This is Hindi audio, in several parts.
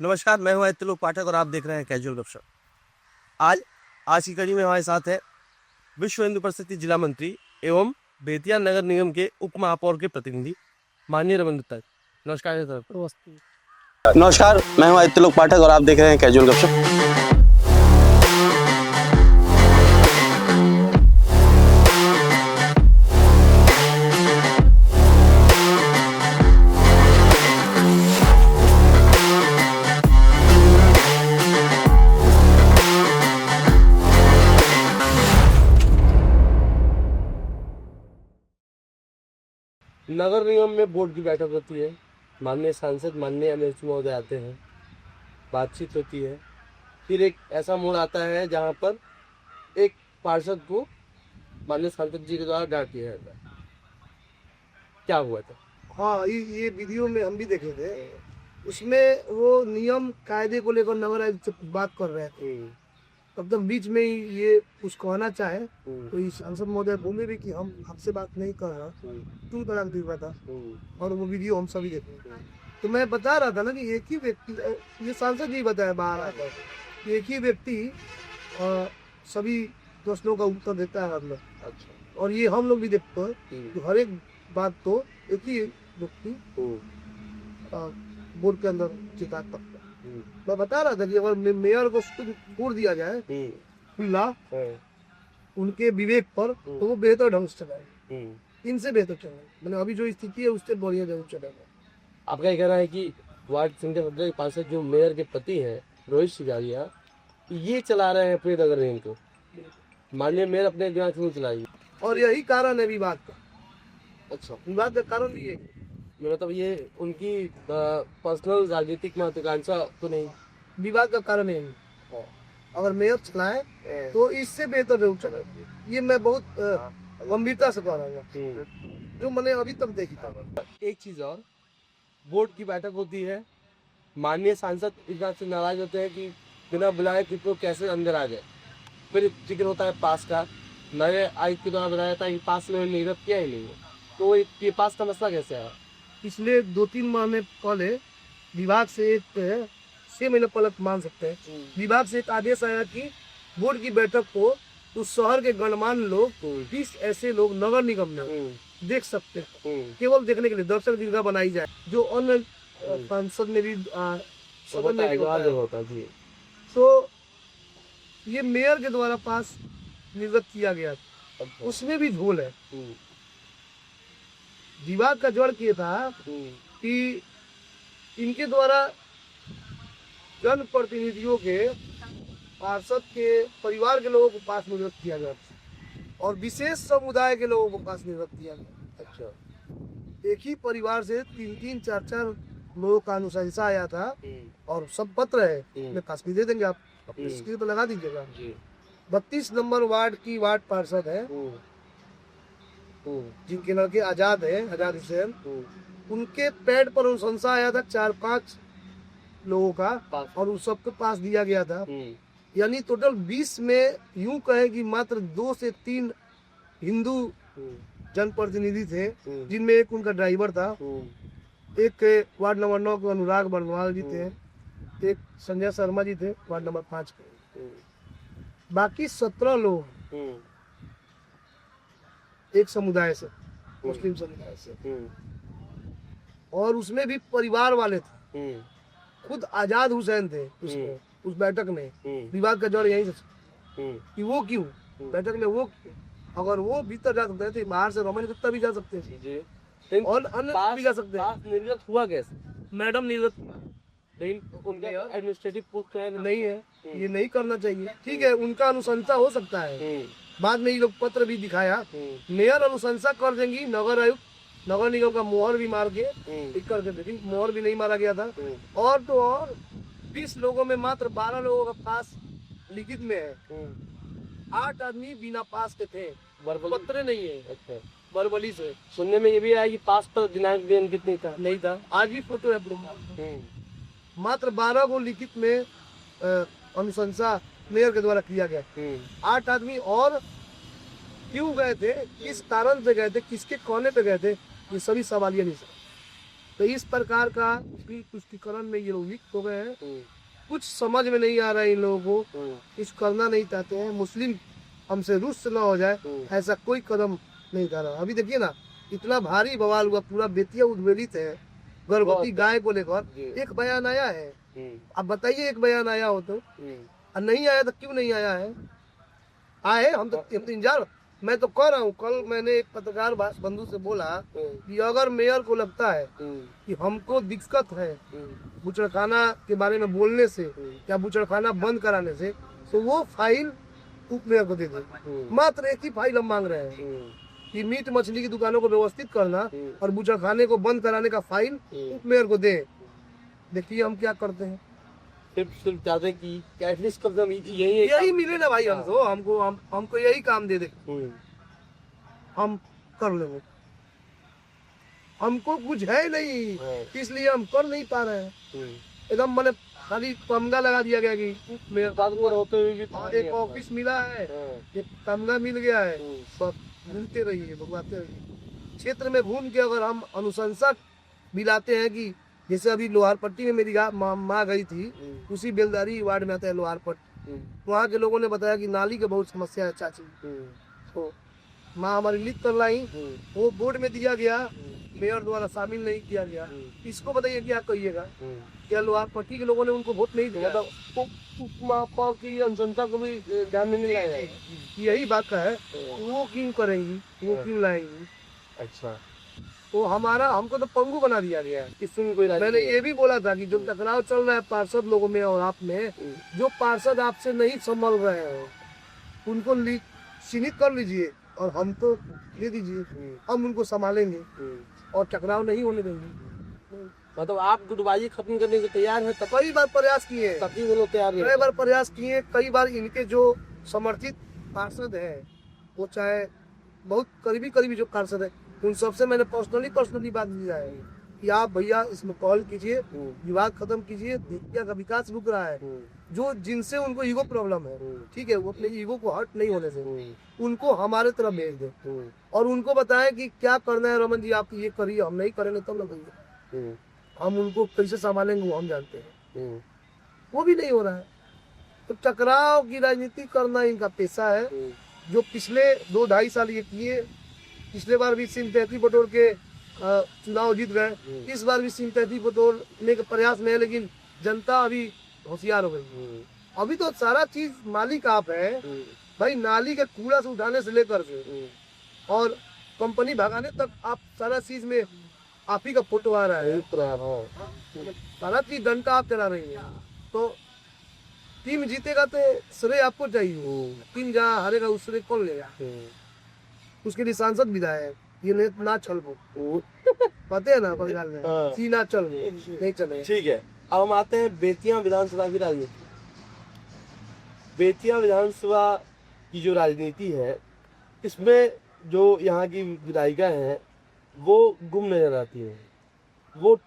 नमस्कार, मैं हूं त्रिलोक पाठक और आप देख रहे हैं कैजुअल गपशप। आज की कड़ी में हमारे साथ है विश्व हिंदू परिषद जिला मंत्री एवं बेतिया नगर निगम के उप महापौर के प्रतिनिधि माननीय रविंद्र दत्ता। नमस्कार सर। नमस्कार, मैं हूं त्रिलोक पाठक और आप देख रहे हैं कैजुअल गपशप। नगर निगम में बोर्ड की बैठक होती है, माननीय सांसद माननीय एमएलसी महोदय आते हैं, बातचीत होती है। फिर एक ऐसा मोड़ आता है जहां पर एक पार्षद को माननीय सांसद जी के द्वारा डांट दिया जाता है। क्या हुआ था? हाँ, ये वीडियो में हम भी देखे थे। उसमें वो नियम कायदे को लेकर नगर आयुक्त से बात कर रहे थे। तब तक बीच में ही ये कुछ कहना चाहे तो इस सांसद महोदय बोले भी कि हम आपसे बात नहीं कर रहा, तू तलाक दिलवा था। और वो वीडियो हम सभी देखे। तो मैं बता रहा था ना कि एक ही व्यक्ति, ये सांसद जी बताया बाहर आकर, एक ही व्यक्ति सभी प्रश्नों का उत्तर देता है मतलब। अच्छा। और ये हम लोग भी देखते हैं तो हर एक बात तो एक ही व्यक्ति बोर्ड के अंदर चिता सकता है। मैं बता रहा था कि अगर मेयर को छोड़ दिया जाए खुला उनके विवेक पर तो वो बेहतर ढंग से चलाए, इनसे बेहतर चलाए। मतलब अभी जो स्थिति है उससे बढ़िया जरूर चलेगा। आपका कहना है कि वार्ड संख्या 17 के पास जो मेयर के पति हैं रोहित सिंघानिया, ये चला रहे हैं अपने नगर निगम को, माननीय मेयर अपने दिमाग से नहीं चलाएगी और यही कारण है विवाद का। अच्छा, विवाद का कारण ये मतलब ये उनकी पर्सनल राजनीतिक महत्वाकांक्षा तो नहीं, विवाद का कारण है। अगर मेयर चलाए तो इससे बेहतर जरूर चलाए। ये मैं बहुत गंभीरता से कह रहा हूँ जो मैंने अभी तक देखी था। एक चीज और, बोर्ड की बैठक होती है, माननीय सांसद इस बात से नाराज होते हैं कि बिना बुलाए किसी को कैसे अंदर आ जाए। फिर जिक्र होता है पास का, नए आयुक्त के द्वारा बताया था कि पास में निर्गत किया ही नहीं है, तो ये पास का मसला कैसे आया? पिछले 2-3 महीने पहले विभाग से एक 6 महीने पहले मान सकते हैं, विभाग से एक आदेश आया कि बोर्ड की बैठक को उस शहर के गणमान्य लोग 20 ऐसे लोग नगर निगम में देख सकते हैं। केवल देखने के लिए दर्शक दीर्घा बनाई जाए, जो अन्य सांसद में भी सदन में होता है। तो ये मेयर के द्वारा पास निर्गत किया गया, उसमें भी झोल है। विवाद का जड़ ये था कि इनके द्वारा जनप्रतिनिधियों के, पार्षद के परिवार के लोगों को पास निर्गत किया गया और विशेष समुदाय के लोगों को पास निर्गत किया गया। अच्छा, एक ही परिवार से 3-3, 4-4 लोगों का अनुशंसा आया था और सब पत्र है, मैं पास भी दे देंगे, आप इसकी तो लगा दीजिएगा। 32 नंबर वार्ड की वार्ड पार्षद है जिनके लड़के आजाद हुसैन, उनके पैड पर अनुशंसा आया था 4-5 लोगों का और उस सबके पास दिया गया था। यानी टोटल 20 में यूं कहे कि मात्र 2 से 3 हिंदू जनप्रतिनिधि थे, जिनमें एक उनका ड्राइवर था, एक वार्ड नंबर 9 के अनुराग बर्नवाल जी थे, एक संजय शर्मा जी थे वार्ड नंबर 5 के। बाकी 17 लोग एक समुदाय से, मुस्लिम समुदाय से, और उसमें भी परिवार वाले थे। खुद आजाद हुसैन थे उसमें, उस बैठक में। विवाद का जड़ यही से कि वो क्यों बैठक में, वो अगर वो भीतर जा सकते थे, बाहर से रोमन कुत्ता भी जा सकते थे और अन्य भी जा सकते हैं। निर्गत हुआ कैसे? मैडम निर्गत, लेकिन उनका एडमिनिस्ट्रेटिव पोस्ट नहीं है, ये नहीं करना चाहिए। ठीक है, उनका अनुशंसा हो सकता है, बाद में ये लोग पत्र भी दिखाया, मेयर अनुशंसा कर देंगी, नगर आयुक्त नगर निगम का मोहर भी मार के ठीक कर देते, लेकिन मोहर भी नहीं मारा गया था। और तो और 20 लोगों में मात्र 12 लोगों का पास लिखित में है, 8 आदमी बिना पास के थे, पत्र नहीं है। अच्छा, बरबली से सुनने में ये भी आया कि पास पर दिनांक भी अंकित नहीं था। आज भी फोटो है। मात्र 12 को लिखित में अनुशंसा मेयर के द्वारा किया गया। 8 आदमी और क्यों गए थे, किस कारण से गए थे, किसके कहने पे गए थे, ये सभी सवालिया नहीं। तो इस प्रकार का तुष्टिकरण में ये लोग लिप्त हो गए हैं। कुछ समझ में नहीं आ रहा है इन लोगों को, कुछ करना नहीं चाहते हैं। मुस्लिम हमसे रुष्ट न हो जाए ऐसा कोई कदम नहीं कर रहा। अभी देखिए ना, इतना भारी बवाल हुआ, पूरा बेतिया उद्वेलित है गर्भवती गाय को लेकर। एक बयान आया है, अब बताइए एक बयान आया हो तो, और नहीं आया तो क्यों नहीं आया है? आए हम तो इंतजार। मैं तो कह रहा हूँ, कल मैंने एक पत्रकार बंधु से बोला कि अगर मेयर को लगता है कि हमको दिक्कत है बूचड़खाना के बारे में बोलने से या बूचड़खाना बंद कराने से, तो वो फाइल उप मेयर को दे दे। मात्र एक ही फाइल हम मांग रहे हैं कि मीट मछली की दुकानों को व्यवस्थित करना और बूचड़खाने को बंद कराने का फाइल उप मेयर को दे। देखिए हम क्या करते हैं। सिर्फ चाहते हैं कि एटलीस्ट कदम यही मिले ना भाई हमको, हमको यही काम दे दे, हम कर लेंगे। हमको कुछ है नहीं, इसलिए हम कर नहीं पा रहे हैं। एकदम मैंने खाली तमगा लगा दिया गया कि मेरे साथ होते हुए एक ऑफिस मिला है, एक तमगा मिल गया है, बस घूमते रहिए, भगवाते रहिए। क्षेत्र में घूम के अगर हम अनुशंसा मिलाते हैं कि जैसे अभी लोहारपट्टी में मेरी माँ गई थी, उसी बेलदारी वार्ड में आता है लोहारपट्टी, वहाँ के लोगों ने बताया कि नाली की बहुत समस्या है चाची। तो माँ हमारी लिख कर लाई, वो बोर्ड में दिया गया, मेयर द्वारा शामिल नहीं किया गया। इसको बताइए क्या कहिएगा? क्या लोहारपट्टी के लोगों ने उनको वोट नहीं दिया? मतलब की अनुशंसा को भी ध्यान में नहीं लाया। यही बात है, वो क्यों करेंगी, वो क्यों लाएंगी? अच्छा, तो हमको तो पंगु बना दिया गया है। इसमें कोई मैंने ये भी बोला था कि जो टकराव चल रहा है पार्षद लोगों में और आप में, जो पार्षद आपसे नहीं संभल रहे हो उनको चिन्हित कर लीजिए और हम तो दे दीजिए, हम उनको संभालेंगे और टकराव नहीं होने देंगे। मतलब आप गुटबाजी खत्म करने के तैयार है? कई बार प्रयास किए, तभी वो लोग तैयार कई बार प्रयास किए। कई बार इनके जो समर्थित पार्षद है, वो चाहे बहुत करीबी जो पार्षद है, उन सबसे मैंने पर्सनली बात की है कि आप भैया इसमें कॉल कीजिए, विवाद खत्म कीजिए, बेतिया का विकास रुक रहा है। जो जिनसे उनको ईगो प्रॉब्लम है, ठीक है, वो अपने ईगो को हर्ट नहीं होने से उनको हमारे तरफ भेज दे और उनको बताएं कि क्या करना है। रमन जी आप ये करिए, हम नहीं करेंगे तब ना, हम उनको कैसे संभालेंगे वो हम जानते हैं। वो भी नहीं हो रहा है। तो टकराव की राजनीति करना इनका पेशा है, जो पिछले 2-2.5 साल ये किए। पिछले बार भी सिंपैथी बटोर के चुनाव जीत गए, इस बार भी सिंपैथी बटोरने के प्रयास में है, लेकिन जनता अभी होशियार हो गई। अभी तो सारा चीज मालिक आप है भाई, नाली के कूड़ा से उठाने से लेकर के और कंपनी भगाने तक आप सारा चीज में आप ही का फोटो आ रहा है। सारा चीज डंडा आप चला रही है, तो टीम जीतेगा तो श्रेय आपको चाहिए। टीम जहाँ हारेगा उस श्रेय कौन लेगा? उसके लिए सांसद विधायक ये ना चल पते है ना बंगाल में, ना चल नहीं चले। ठीक है, अब हम आते हैं बेतिया विधानसभा की राजनीति। बेतिया विधानसभा की जो राजनीति है, इसमें जो यहाँ की विधायिका हैं वो गुम नजर आती है, वो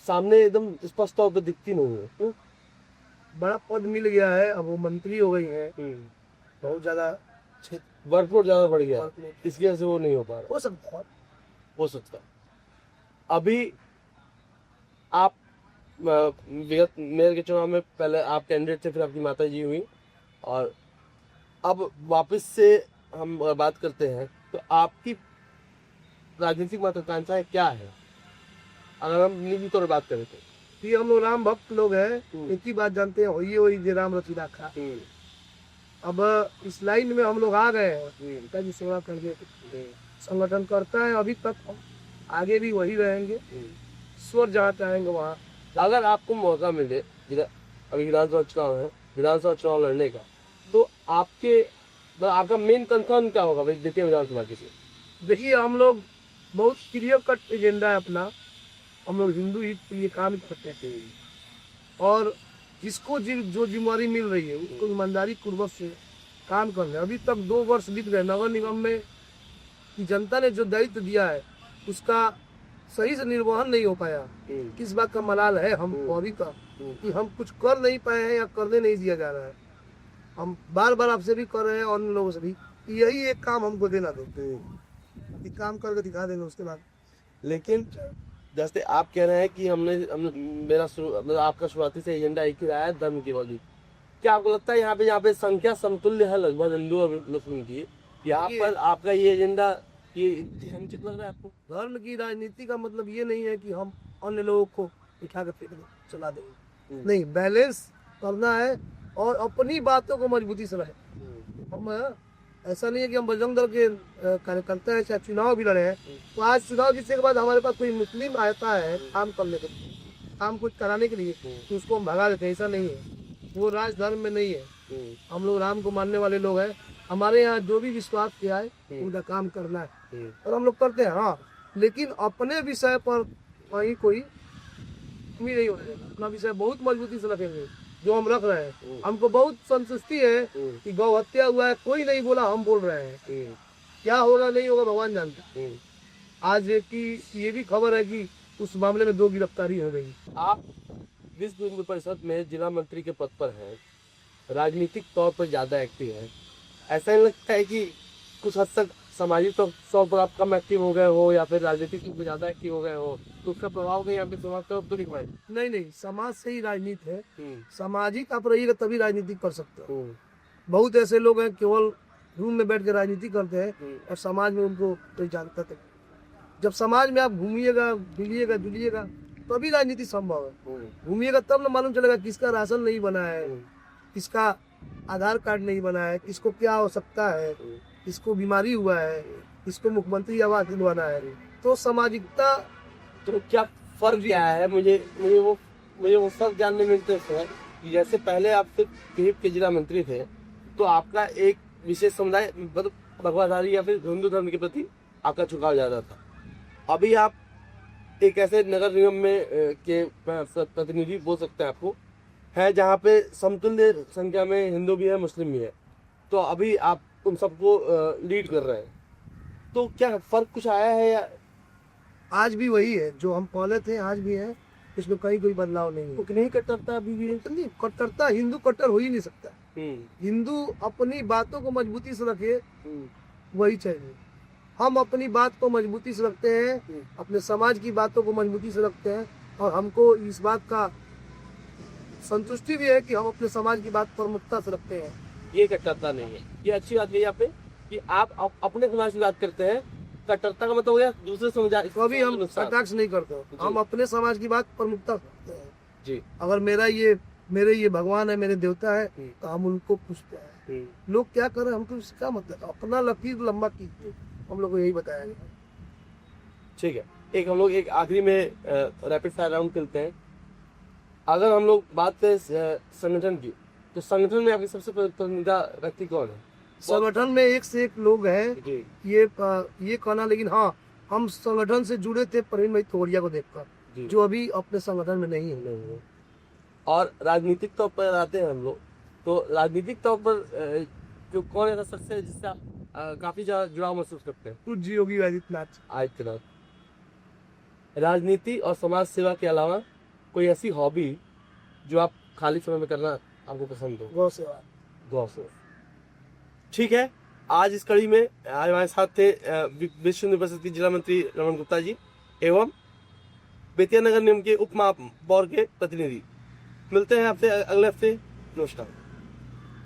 सामने एकदम स्पष्ट तौर पर दिखती नहीं है। बड़ा पद मिल गया है, अब वो मंत्री हो गई है, बहुत ज्यादा वर्कलोड ज्यादा बढ़ गया, इसकी वजह से वो नहीं हो पा रहा। हो सकता अभी आप विगत मेयर के चुनाव में पहले आप कैंडिडेट थे, फिर आपकी माता जी हुई, और अब वापस से हम बात करते हैं, तो आपकी राजनीतिक महत्वाकांक्षाएं क्या है अगर हम निजी तौर पर बात करें तो? ये हम लोग राम भक्त लोग हैं, एक ही बात जानते हैं, वही जे राम रची राखा। अब इस लाइन में हम लोग आ गए हैं, पिताजी सेवा करके संगठन करता है अभी तक, आगे भी वही रहेंगे, स्वर जहाँ चाहेंगे वहाँ। अगर आपको मौका मिले, अभी विधानसभा चुनाव है, विधानसभा चुनाव लड़ने का, तो आपका मेन कंसर्न क्या होगा बेतिया विधानसभा के लिए? देखिए हम लोग बहुत क्लियर कट एजेंडा है अपना, हम लोग हिंदू हित के लिए काम करते हैं और जिसको जो जिम्मेदारी मिल रही है उसको ईमानदारी पूर्वक से काम कर रहे हैं। अभी तक 2 वर्ष बीत गए, नगर निगम में कि जनता ने जो दायित्व दिया है उसका सही से निर्वहन नहीं हो पाया। किस बात का मलाल है हम अभी का कि हम कुछ कर नहीं पाए हैं या करने नहीं दिया जा रहा है। हम बार बार आपसे भी कर रहे हैं और उन लोगों से भी, यही एक काम हमको देना दो, काम करके दिखा देंगे उसके बाद। लेकिन जैसे आप कह रहे हैं कि मतलब आपका शुरुआती से एजेंडा एक ही रहा है, धर्म की वजह। क्या आपको लगता है यहाँ पे संख्या समतुल्य है लगभग हिंदू और मुस्लिम की, यहाँ पर आपका ये एजेंडा ये अनुचित लग रहा है आपको? धर्म की राजनीति का मतलब ये नहीं है कि हम अन्य लोगों को उठा कर फेंक चला देंगे, नहीं, बैलेंस करना है और अपनी बातों को मजबूती से रहे। हम ऐसा नहीं है कि हम बजरंग दल के कार्यकर्ता है, चाहे चुनाव भी लड़े हैं, तो आज चुनाव जीतने के बाद हमारे पास कोई मुस्लिम आता है काम करने के लिए, काम कुछ कराने के लिए, तो उसको हम भगा देते हैं। ऐसा नहीं है, वो राज धर्म में नहीं है। हम लोग राम को मानने वाले लोग हैं। हमारे यहाँ जो भी विश्वास किया है उनका काम करना है और हम लोग करते हैं, हाँ, लेकिन अपने विषय पर कहीं कोई कमी नहीं होने देगा। अपना विषय बहुत मजबूती से रखेंगे जो हम रख रहे हैं। हमको बहुत संतुष्टि है कि गौ हत्या हुआ है, कोई नहीं बोला, हम बोल रहे हैं। क्या होगा नहीं होगा भगवान जानता है। आज ये भी खबर है कि उस मामले में 2 गिरफ्तारी हो गई। आप विश्व हिंदू परिषद में जिला मंत्री के पद पर हैं, राजनीतिक तौर पर ज्यादा एक्टिव है, ऐसा नहीं लगता है कि कुछ हद तक सामाजिक तौर पर आप कम एक्टिव हो गए हो या फिर राजनीतिक रूप में ज्यादा एक्टिव हो गए हो, तो उसका प्रभाव कहीं यहाँ पे समाज पर तो नहीं पड़े? नहीं, समाज से ही राजनीति है। सामाजिक आप रहिएगा तभी राजनीति कर सकते हो। बहुत ऐसे लोग हैं केवल रूम में बैठ के राजनीति करते हैं और समाज में उनको कोई जानता नहीं। जब समाज में आप घूमिएगा, मिलिएगा, जुलिएगा, तभी राजनीति संभव है। घूमिएगा तब ना मालूम चलेगा किसका राशन नहीं बना है, किसका आधार कार्ड नहीं बना है, किसको क्या हो सकता है, किसको बीमारी हुआ है, किसको मुख्यमंत्री आवास दिलवाना है। तो सामाजिकता, तो क्या फर्क क्या है? मुझे वो फर्क जानने में इंटरेस्ट है कि जैसे पहले आप सिर्फ पीएफ के जिला मंत्री थे, तो आपका एक विशेष समुदाय मतलब भगवाधारी या फिर हिंदू धर्म के प्रति आपका झुकाव ज्यादा था। अभी आप एक ऐसे नगर निगम में के प्रतिनिधि बोल सकते हैं आपको, है जहाँ पे समतुल्य संख्या में हिंदू भी है, मुस्लिम भी है, तो अभी आप उन सबको लीड कर रहे हैं। तो क्या फर्क कुछ आया है या आज भी वही है जो हम पहले थे, आज भी है, इसमें कहीं कोई बदलाव नहीं है। नहीं कट्टरता अभी भी नहीं, कट्टरता, हिंदू कट्टर हो ही नहीं सकता। हिंदू अपनी बातों को मजबूती से रखे, वही चाहिए। हम अपनी बात को मजबूती से रखते हैं, अपने समाज की बातों को मजबूती से रखते हैं और हमको इस बात का संतुष्टि भी है कि हम अपने समाज की बात प्रमुखता से रखते हैं। ये कट्टरता नहीं है, ये अच्छी बात है यहाँ पे कि आप अपने समाज की बात करते हैं। कट्टरता का मतलब हो गया दूसरे समाज, कभी हम कटाक्ष नहीं करते, हम अपने समाज की बात प्रमुखता से रखते हैं जी। अगर मेरे ये भगवान है, मेरे देवता है, तो हम उनको पूछते हैं लोग क्या कर रहे हैं, हमको इसका मतलब अपना लकीर लंबा कीजिए, हम लोग को यही बताया गया। ठीक है, हम लोग एक आखिरी में रैपिड फायर राउंड खेलते हैं। अगर हम लोग बात करें संगठन की, तो संगठन में आपके सबसे पसंदीदा व्यक्ति कौन है? संगठन में एक से एक लोग हैं, ये कहना, लेकिन हाँ, हम संगठन से जुड़े थे प्रवीण भाई तोड़िया को देखकर, जो अभी अपने संगठन में नहीं है। और राजनीतिक तौर पर आते हैं हम लोग, तो राजनीतिक तौर पर जो कौन ऐसा शख्स है जिससे आप काफी ज्यादा जुड़ाव महसूस करते हैं? पूज्य योगी आदित्यनाथ। राजनीति और समाज सेवा के अलावा कोई ऐसी हॉबी जो आप खाली समय में करना आपको पसंद हो? गौ सेवा। गौ सेवा, ठीक है। आज इस कड़ी में आज हमारे साथ थे विश्व हिंदू परिषद के जिला मंत्री रमन गुप्ता जी एवं बेतिया नगर निगम के उप महापौर के प्रतिनिधि। मिलते हैं आपसे अगले हफ्ते। नमस्कार।